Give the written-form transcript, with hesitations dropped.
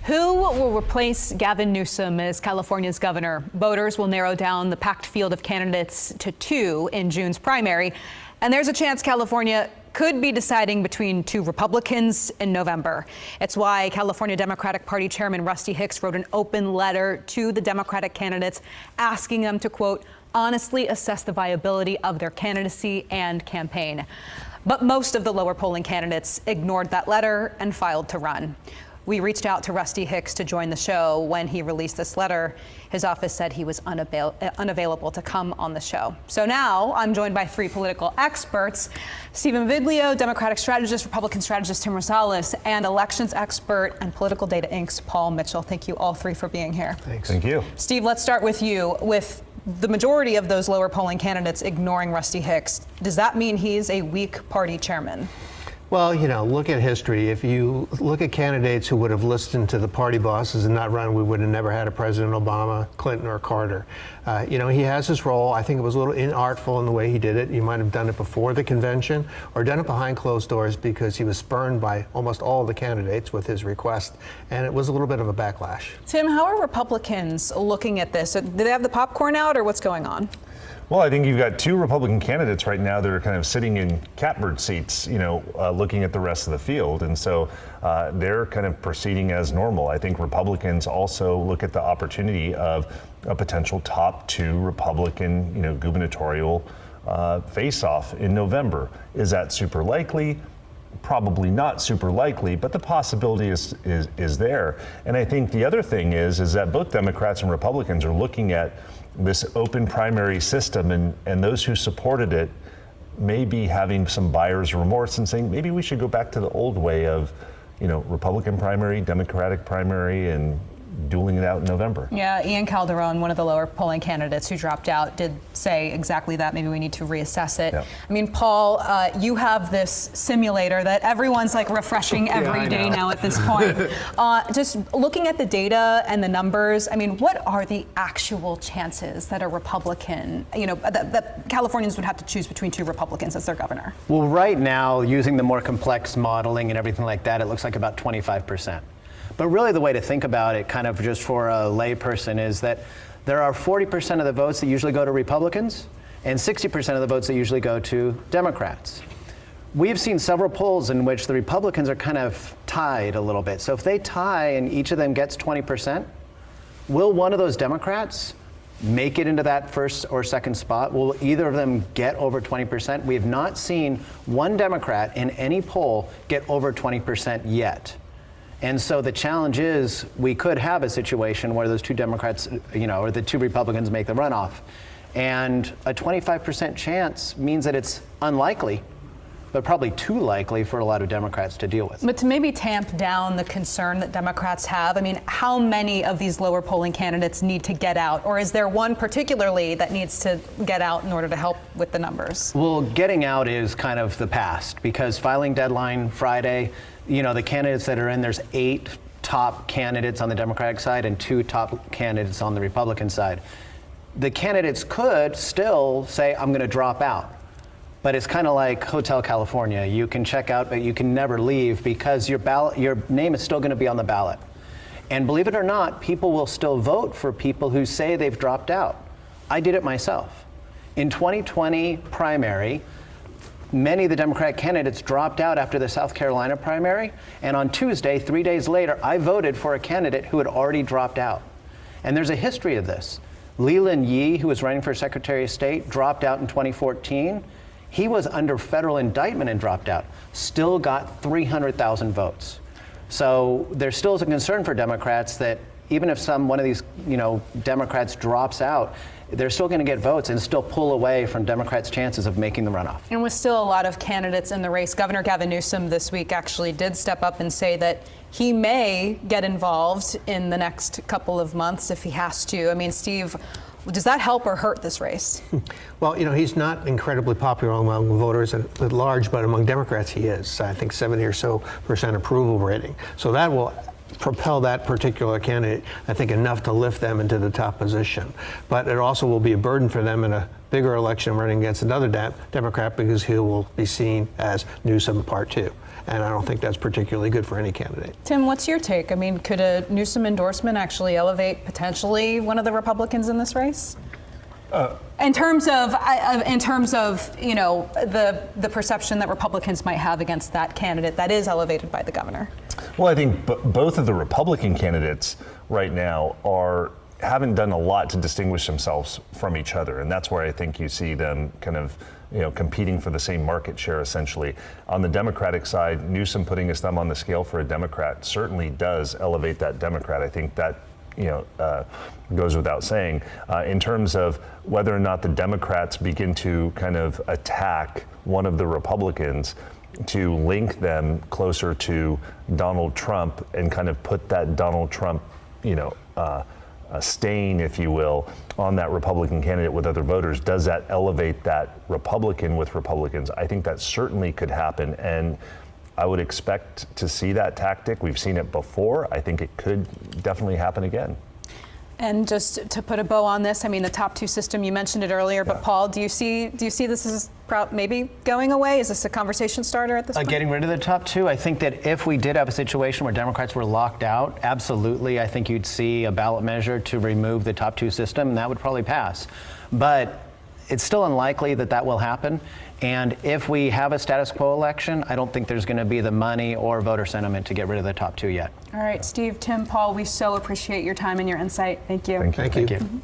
Who will replace Gavin Newsom as California's governor? Voters will narrow down the packed field of candidates to 2 in June's primary. And there's a chance California could be deciding between 2 Republicans in November. It's why California Democratic Party Chairman Rusty Hicks wrote an open letter to the Democratic candidates asking them to, quote, honestly assess the viability of their candidacy and campaign. But most of the lower polling candidates ignored that letter and filed to run. We reached out to Rusty Hicks to join the show when he released this letter. His office said he was unavailable to come on the show. So now I'm joined by 3 political experts: Stephen Viglio, Democratic strategist, Republican strategist Tim Rosales, and elections expert and Political Data Inc.'s Paul Mitchell. Thank you all 3 for being here. Thanks. Thank you. Steve, let's start with you. With the majority of those lower polling candidates ignoring Rusty Hicks, does that mean he's a weak party chairman? Well, you know, look at history. If you look at candidates who would have listened to the party bosses and not run, we would have never had a President Obama, Clinton, or Carter. You know, he has his role. I think it was a little inartful in the way he did it. You might have done it before the convention or done it behind closed doors because he was spurned by almost all the candidates with his request, and it was a little bit of a backlash. Tim, how are Republicans looking at this? Do they have the popcorn out, or what's going on? Well, I think you've got 2 Republican candidates right now that are kind of sitting in catbird seats, you know, looking at the rest of the field. And so they're kind of proceeding as normal. I think Republicans also look at the opportunity of a potential top 2 Republican, you know, gubernatorial face-off in November. Is that super likely? Probably not super likely, but the possibility is there. And I think the other thing is that both Democrats and Republicans are looking at this open primary system, and those who supported it may be having some buyer's remorse and saying maybe we should go back to the old way of, you know, Republican primary, Democratic primary, and dueling it out in November. Yeah, Ian Calderon, one of the lower polling candidates who dropped out, did say exactly that. Maybe we need to reassess it. Yeah. I mean, Paul, you have this simulator that everyone's like refreshing every day now at this point. Just looking at the data and the numbers, I mean, what are the actual chances that a Republican, you know, that Californians would have to choose between 2 Republicans as their governor? Well, right now, using the more complex modeling and everything like that, it looks like about 25%. But really the way to think about it, kind of just for a layperson, is that there are 40% of the votes that usually go to Republicans and 60% of the votes that usually go to Democrats. We've seen several polls in which the Republicans are kind of tied a little bit. So if they tie and each of them gets 20%, will one of those Democrats make it into that first or second spot? Will either of them get over 20%? We have not seen one Democrat in any poll get over 20% yet. And so the challenge is we could have a situation where those 2 Democrats, you know, or the 2 Republicans make the runoff. And a 25% chance means that it's unlikely, but probably too likely for a lot of Democrats to deal with. But to maybe tamp down the concern that Democrats have, I mean, how many of these lower polling candidates need to get out? Or is there one particularly that needs to get out in order to help with the numbers? Well, getting out is kind of the past, because filing deadline Friday, you know, the candidates that are in, there's 8 top candidates on the Democratic side and 2 top candidates on the Republican side. The candidates could still say, I'm going to drop out. But it's kind of like Hotel California. You can check out, but you can never leave because your name is still going to be on the ballot. And believe it or not, people will still vote for people who say they've dropped out. I did it myself. In 2020 primary, many of the Democratic candidates dropped out after the South Carolina primary, and on Tuesday, 3 days later, I voted for a candidate who had already dropped out. And there's a history of this. Leland Yee, who was running for Secretary of State, dropped out in 2014. He was under federal indictment and dropped out, still got 300,000 votes. So there still is a concern for Democrats that even if one of these, you know, Democrats drops out, they're still going to get votes and still pull away from Democrats' chances of making the runoff. And with still a lot of candidates in the race, Governor Gavin Newsom this week actually did step up and say that he may get involved in the next couple of months if he has to. I mean, Steve, does that help or hurt this race? Well, you know, he's not incredibly popular among voters at large, but among Democrats he is. I think 70% or so approval rating. So that will propel that particular candidate, I think, enough to lift them into the top position. But it also will be a burden for them in a bigger election running against another Democrat because he will be seen as Newsom Part 2. and I don't think that's particularly good for any candidate. Tim, what's your take? I mean, could a Newsom endorsement actually elevate potentially one of the Republicans in this race? In terms of you know, the perception that Republicans might have against that candidate that is elevated by the governor. Well, I think both of the Republican candidates right now haven't done a lot to distinguish themselves from each other, and that's where I think you see them kind of, you know, competing for the same market share essentially. On the Democratic side, Newsom putting his thumb on the scale for a Democrat certainly does elevate that Democrat. I think that, you know, goes without saying. In terms of whether or not the Democrats begin to kind of attack one of the Republicans to link them closer to Donald Trump and kind of put that Donald Trump, you know, a stain, if you will, on that Republican candidate with other voters, does that elevate that Republican with Republicans? I think that certainly could happen, and I would expect to see that tactic. We've seen it before. I think it could definitely happen again. And just to put a bow on this, I mean, the top two system, you mentioned it earlier, but Paul, do you see this as maybe going away? Is this a conversation starter at this point? Getting rid of the top two, I think that if we did have a situation where Democrats were locked out, absolutely, I think you'd see a ballot measure to remove the top two system, and that would probably pass. But it's still unlikely that that will happen. And if we have a status quo election, I don't think there's going to be the money or voter sentiment to get rid of the top two yet. All right, Steve, Tim, Paul, we so appreciate your time and your insight. Thank you. Thank you. Thank you. Thank you.